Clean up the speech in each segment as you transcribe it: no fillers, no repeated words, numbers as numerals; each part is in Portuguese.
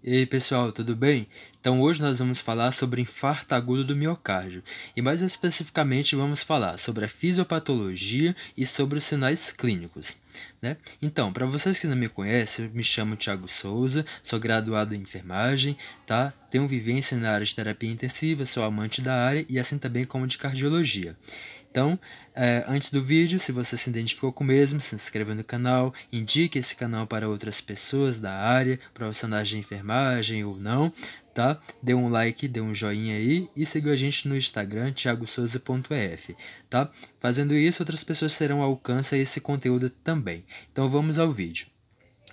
E aí, pessoal, tudo bem? Então, hoje nós vamos falar sobre infarto agudo do miocárdio e, mais especificamente, vamos falar sobre a fisiopatologia e sobre os sinais clínicos, né? Então, para vocês que não me conhecem, eu me chamo Thiago Souza, sou graduado em enfermagem, tá? Tenho vivência na área de terapia intensiva, sou amante da área e assim também como de cardiologia. Então, antes do vídeo, se você se identificou com o mesmo, se inscreva no canal, indique esse canal para outras pessoas da área, profissionais de enfermagem ou não, tá? Dê um like, dê um joinha aí e siga a gente no Instagram, thiagosouza.ef, tá? Fazendo isso, outras pessoas terão alcance a esse conteúdo também. Então, vamos ao vídeo.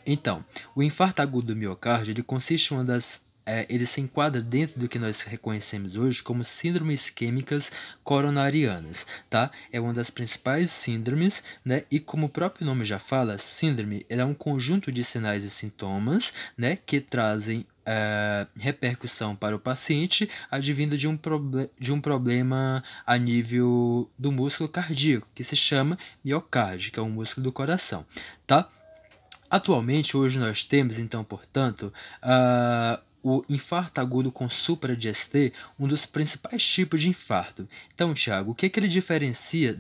Então, o infarto agudo do miocárdio ele consiste em uma das ele se enquadra dentro do que nós reconhecemos hoje como síndromes isquêmicas coronarianas, tá? É uma das principais síndromes, né? E como o próprio nome já fala, síndrome é um conjunto de sinais e sintomas, né? Que trazem repercussão para o paciente advindo de um problema a nível do músculo cardíaco, que se chama miocárdio, que é o músculo do coração, tá? Atualmente, hoje nós temos, então, portanto, o infarto agudo com supra-DST, um dos principais tipos de infarto. Então, Thiago, o que, que ele diferencia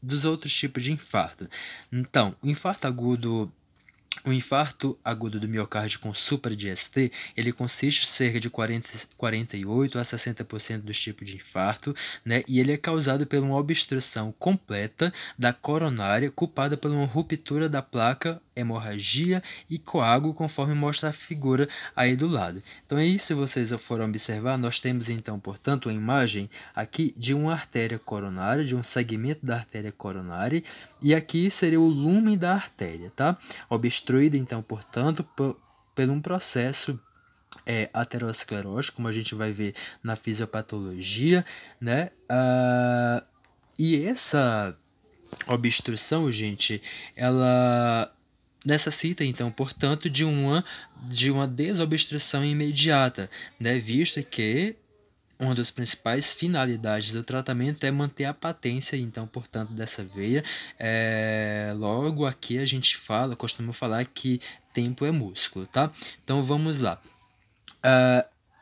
dos outros tipos de infarto? Então, o infarto agudo do miocárdio com supra-DST, ele consiste em cerca de 48 a 60% dos tipos de infarto, né? E ele é causado por uma obstrução completa da coronária, culpada por uma ruptura da placa, hemorragia e coágulo, conforme mostra a figura aí do lado. Então aí, se vocês forem observar, nós temos então, portanto, a imagem aqui de uma artéria coronária, de um segmento da artéria coronária, e aqui seria o lumen da artéria, tá? Obstruída, então, portanto, por um processo aterosclerótico, como a gente vai ver na fisiopatologia, né? E essa obstrução, gente, ela necessita, então, portanto, de uma desobstrução imediata, né? Visto que uma das principais finalidades do tratamento é manter a patência, então, portanto, dessa veia. Logo aqui a gente costuma falar que tempo é músculo, tá? Então vamos lá.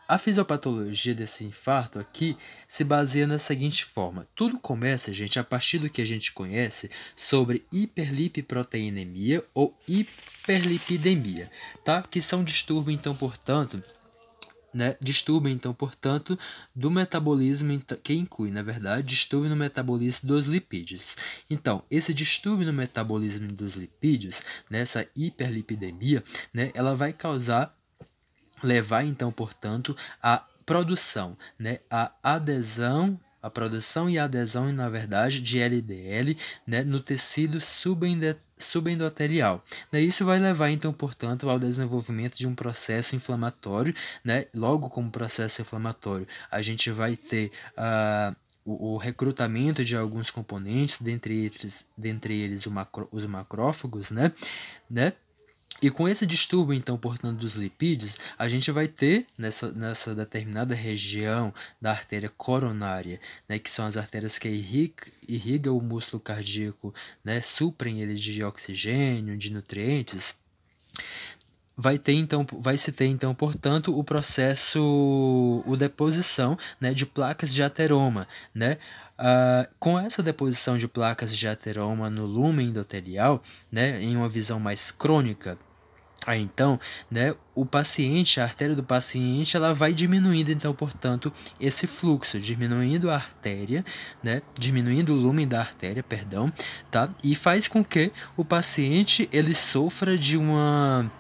A fisiopatologia desse infarto aqui se baseia na seguinte forma. Tudo começa, gente, a partir do que a gente conhece sobre hiperlipiproteinemia ou hiperlipidemia, tá? Que são distúrbios, então, portanto, do metabolismo, que inclui, na verdade, distúrbio no metabolismo dos lipídios. Então, esse distúrbio no metabolismo dos lipídios, nessa hiperlipidemia, né, ela vai levar, então, portanto, à produção, né, a produção e a adesão, na verdade, de LDL, né, no tecido subendotelial. Isso vai levar, então, portanto, ao desenvolvimento de um processo inflamatório, né? Logo como processo inflamatório, a gente vai ter o recrutamento de alguns componentes, dentre eles os macrófagos, né? E com esse distúrbio, então, portanto, dos lipídios, a gente vai ter nessa determinada região da artéria coronária, né, que são as artérias que irrigam o músculo cardíaco, né, suprem ele de oxigênio, de nutrientes, vai se ter então, portanto, o deposição, né, de placas de ateroma, né? Com essa deposição de placas de ateroma no lumen endotelial, né, em uma visão mais crônica, aí então, né, a artéria do paciente, ela vai diminuindo, então, portanto, esse fluxo, diminuindo a artéria, né, diminuindo o lumen da artéria, perdão, tá? E faz com que o paciente ele sofra de uma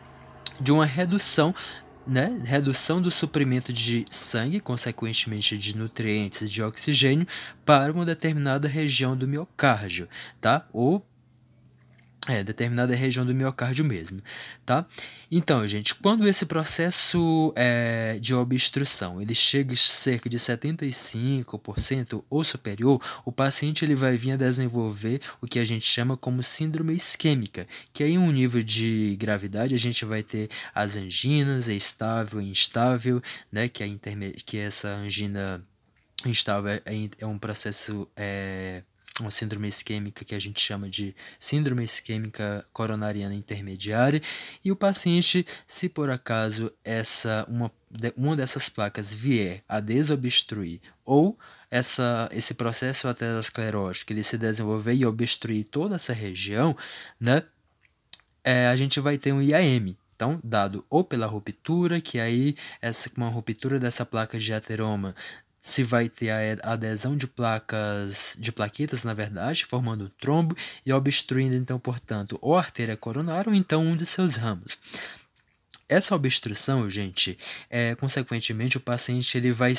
redução, né, redução do suprimento de sangue, consequentemente de nutrientes e de oxigênio, para uma determinada região do miocárdio, tá? Ou determinada região do miocárdio mesmo, tá? Então, gente, quando esse processo de obstrução ele chega a cerca de 75% ou superior, o paciente ele vai vir a desenvolver o que a gente chama como síndrome isquêmica, que aí em um nível de gravidade a gente vai ter as anginas, estável e instável, né? Que essa angina instável é um processo uma síndrome isquêmica que a gente chama de síndrome isquêmica coronariana intermediária, e o paciente, se por acaso uma dessas placas vier a desobstruir ou esse processo aterosclerótico ele se desenvolver e obstruir toda essa região, né, a gente vai ter um IAM. Então, dado ou pela ruptura, que aí uma ruptura dessa placa de ateroma se vai ter a adesão de plaquetas, na verdade, formando um trombo e obstruindo, então, portanto, ou a artéria coronária ou então um de seus ramos. Essa obstrução, gente, consequentemente, o paciente ele vai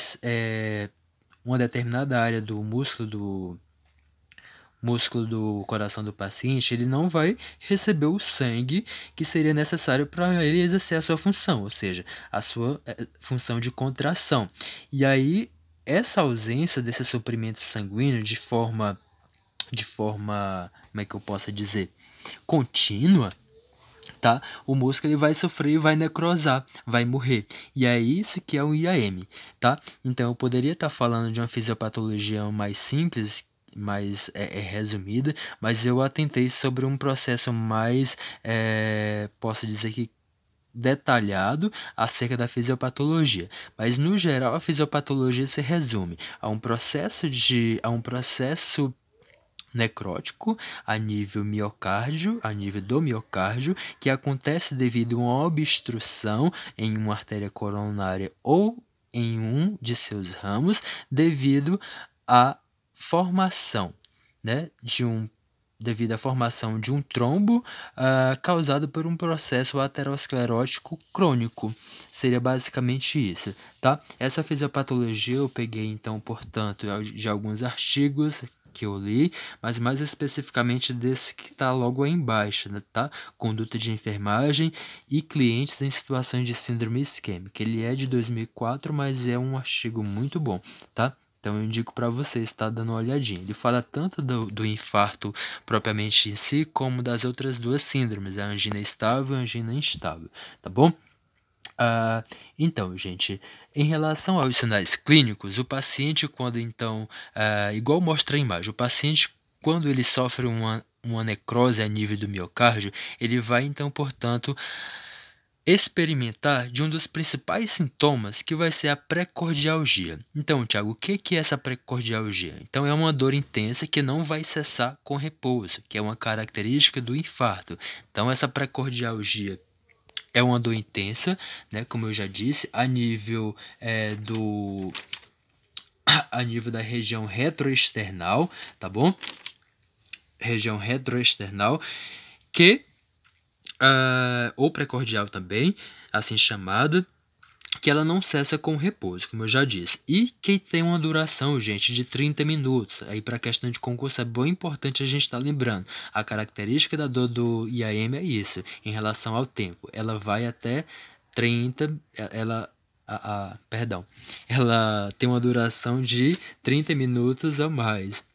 uma determinada área do músculo do coração do paciente, ele não vai receber o sangue que seria necessário para ele exercer a sua função, ou seja, a sua função de contração. E aí, essa ausência desse suprimento sanguíneo de forma, como é que eu posso dizer, contínua, tá? O músculo ele vai sofrer e vai necrosar, vai morrer. E é isso que é o IAM, tá? Então eu poderia estar falando de uma fisiopatologia mais simples, mais resumida, mas eu atentei sobre um processo mais, posso dizer que detalhado acerca da fisiopatologia, mas no geral a fisiopatologia se resume a um processo necrótico a nível do miocárdio, que acontece devido a uma obstrução em uma artéria coronária ou em um de seus ramos, devido à formação, né, devido à formação de um trombo causado por um processo aterosclerótico crônico. Seria basicamente isso, tá? Essa fisiopatologia eu peguei, então, portanto, de alguns artigos que eu li, mas mais especificamente desse que está logo aí embaixo, né, tá? Conduta de enfermagem e clientes em situações de síndrome isquêmica. Ele é de 2004, mas é um artigo muito bom, tá? Então eu indico para você estar dando uma olhadinha. Ele fala tanto do infarto propriamente em si, como das outras duas síndromes, a angina estável e a angina instável, tá bom? Então, gente, em relação aos sinais clínicos, o paciente quando então, igual mostra a imagem, o paciente quando ele sofre uma necrose a nível do miocárdio, ele vai então, portanto, experimentar de um dos principais sintomas que vai ser a precordialgia. Então, Thiago, o que é essa precordialgia? Então, é uma dor intensa que não vai cessar com repouso, que é uma característica do infarto. Então, essa precordialgia é uma dor intensa, né, como eu já disse, a nível da região retroesternal, tá bom? Região retroesternal, que ou precordial também, assim chamada, que ela não cessa com o repouso, como eu já disse, e que tem uma duração, gente, de 30 minutos. Aí para a questão de concurso é bem importante a gente estar lembrando. A característica da dor do IAM é isso, em relação ao tempo. Ela vai até 30, ela tem uma duração de 30 minutos ou mais.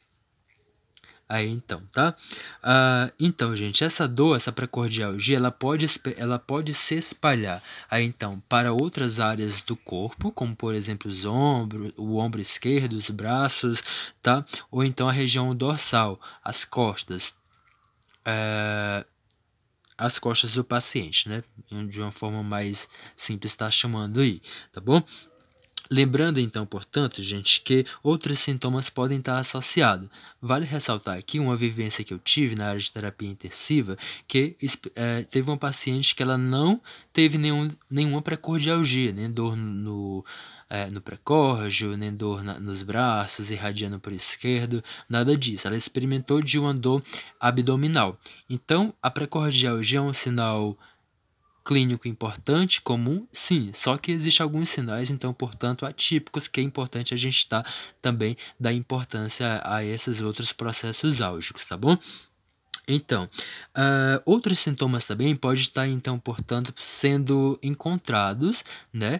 Aí então, tá? Então, gente, essa dor, essa precordialgia, ela pode se espalhar aí então para outras áreas do corpo, como por exemplo o ombro esquerdo, os braços, tá? Ou então a região dorsal, as costas do paciente, né? De uma forma mais simples está chamando aí, tá bom? Lembrando então, portanto, gente, que outros sintomas podem estar associados. Vale ressaltar aqui uma vivência que eu tive na área de terapia intensiva, que teve uma paciente que ela não teve nenhuma precordialgia, nem dor no precórdio, nem dor nos braços, irradiando por esquerdo, nada disso. Ela experimentou de uma dor abdominal. Então, a precordialgia é um sinal clínico importante, comum, sim, só que existem alguns sinais, então, portanto, atípicos, que é importante a gente também dar importância a esses outros processos álgicos, tá bom? Então, outros sintomas também podem estar, então, portanto, sendo encontrados, né,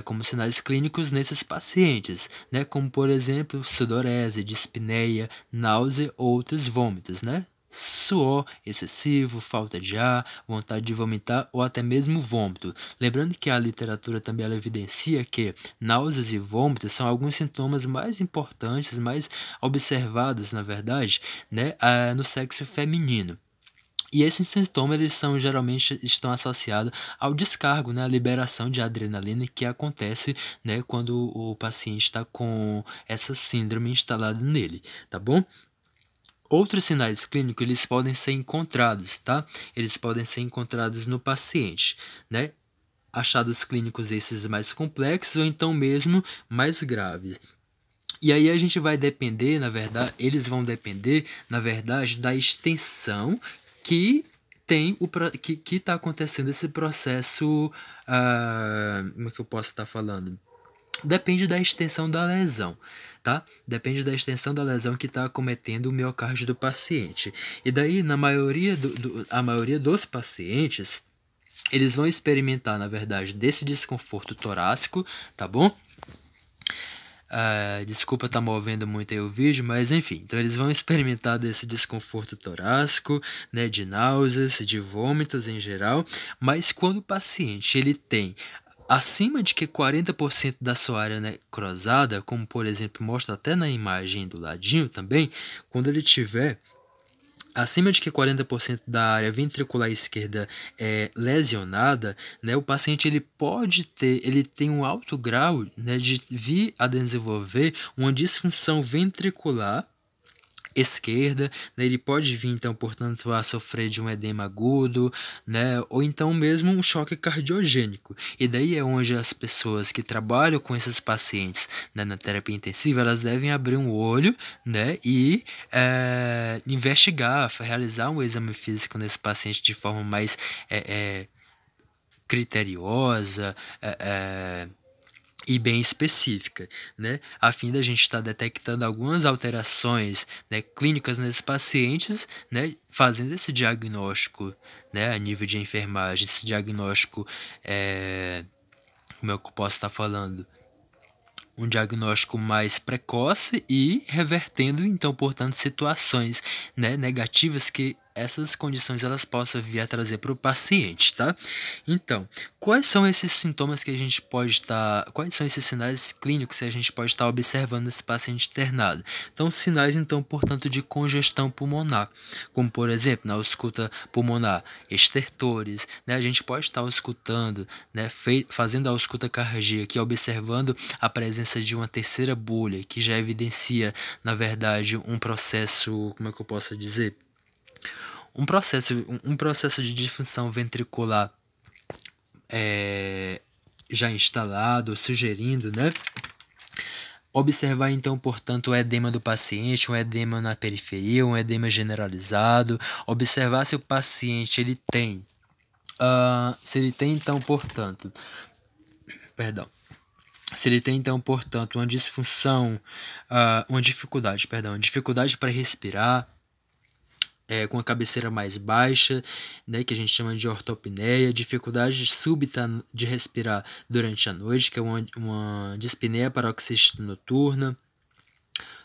como sinais clínicos nesses pacientes, né, como, por exemplo, sudorese, dispneia, náusea ou outros vômitos, né? suor excessivo, falta de ar, vontade de vomitar ou até mesmo vômito. Lembrando que a literatura também ela evidencia que náuseas e vômitos são alguns sintomas mais importantes, mais observados, na verdade, né, no sexo feminino. E esses sintomas eles são geralmente estão associados ao descargo, né, a liberação de adrenalina que acontece, né, quando o paciente está com essa síndrome instalada nele, tá bom? Outros sinais clínicos eles podem ser encontrados, tá? Eles podem ser encontrados no paciente, né? Achados clínicos esses mais complexos ou então mesmo mais graves. E aí a gente vai depender, na verdade, eles vão depender, na verdade, da extensão que tem que está acontecendo esse processo. Como é que eu posso estar falando? Depende da extensão da lesão, tá? Depende da extensão da lesão que está acometendo o miocárdio do paciente. E daí, na maioria a maioria dos pacientes, eles vão experimentar, na verdade, desse desconforto torácico, tá bom? Desculpa estar movendo muito aí o vídeo, mas enfim, então eles vão experimentar desse desconforto torácico, né, de náuseas, de vômitos em geral, mas quando o paciente ele tem acima de que 40% da sua área necrosada, como por exemplo mostra até na imagem do ladinho também, quando ele tiver acima de que 40% da área ventricular esquerda é lesionada, né, o paciente ele tem um alto grau, né, de vir a desenvolver uma disfunção ventricular esquerda, né, ele pode vir então, portanto, a sofrer de um edema agudo, né, ou então mesmo um choque cardiogênico. E daí é onde as pessoas que trabalham com esses pacientes, né, na terapia intensiva, elas devem abrir um olho, né, e investigar, realizar um exame físico nesse paciente de forma mais criteriosa, e bem específica, né, a fim da gente estar detectando algumas alterações, né, clínicas nesses pacientes, né, fazendo esse diagnóstico, né, a nível de enfermagem, esse diagnóstico, como é que eu posso estar falando? Um diagnóstico mais precoce e revertendo, então, portanto, situações, né, negativas que essas condições elas possam vir a trazer para o paciente, tá? Então, quais são esses sintomas que a gente pode estar, quais são esses sinais clínicos que a gente pode estar observando nesse paciente internado? Então, sinais, então, portanto, de congestão pulmonar, como, por exemplo, na ausculta pulmonar, estertores, né? A gente pode estar auscultando, né, fazendo a ausculta cardíaca e observando a presença de uma terceira bolha, que já evidencia, na verdade, um processo, como é que eu posso dizer? Um processo de disfunção ventricular já instalado, sugerindo, né? Observar então, portanto, o edema do paciente, um edema na periferia, um edema generalizado. Observar se o paciente ele tem, então, portanto, se ele tem então, portanto, uma disfunção, dificuldade para respirar, com a cabeceira mais baixa, né, que a gente chama de ortopneia, dificuldade súbita de respirar durante a noite, que é uma dispneia paroxística noturna,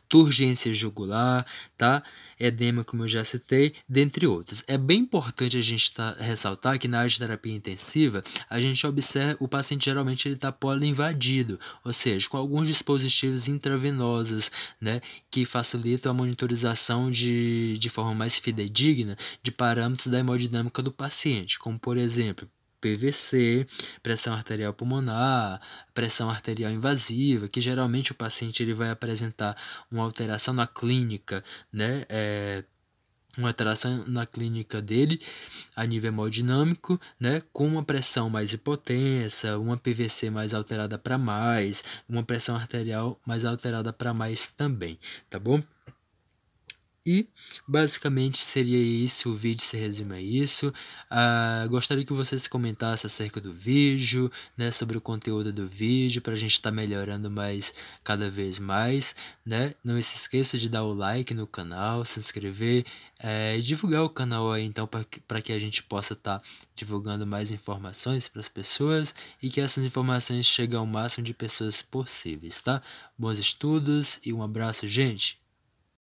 turgência jugular, tá? Edema, como eu já citei, dentre outros. É bem importante a gente ressaltar que na área de terapia intensiva, a gente observa o paciente geralmente ele está poliinvadido, ou seja, com alguns dispositivos intravenosos, né, que facilitam a monitorização de forma mais fidedigna de parâmetros da hemodinâmica do paciente, como por exemplo, PVC, pressão arterial pulmonar, pressão arterial invasiva, que geralmente o paciente ele vai apresentar uma alteração na clínica, né, uma alteração na clínica dele a nível hemodinâmico, né, com uma pressão mais hipotensa, uma PVC mais alterada para mais, uma pressão arterial mais alterada para mais também, tá bom? E basicamente seria isso, o vídeo se resume a isso. Gostaria que vocês comentassem acerca do vídeo, né, sobre o conteúdo do vídeo, para a gente estar melhorando mais, cada vez mais, né? Não se esqueça de dar o like no canal, se inscrever, e divulgar o canal aí, então, para que a gente possa estar divulgando mais informações para as pessoas e que essas informações cheguem ao máximo de pessoas possíveis, tá? Bons estudos e um abraço, gente!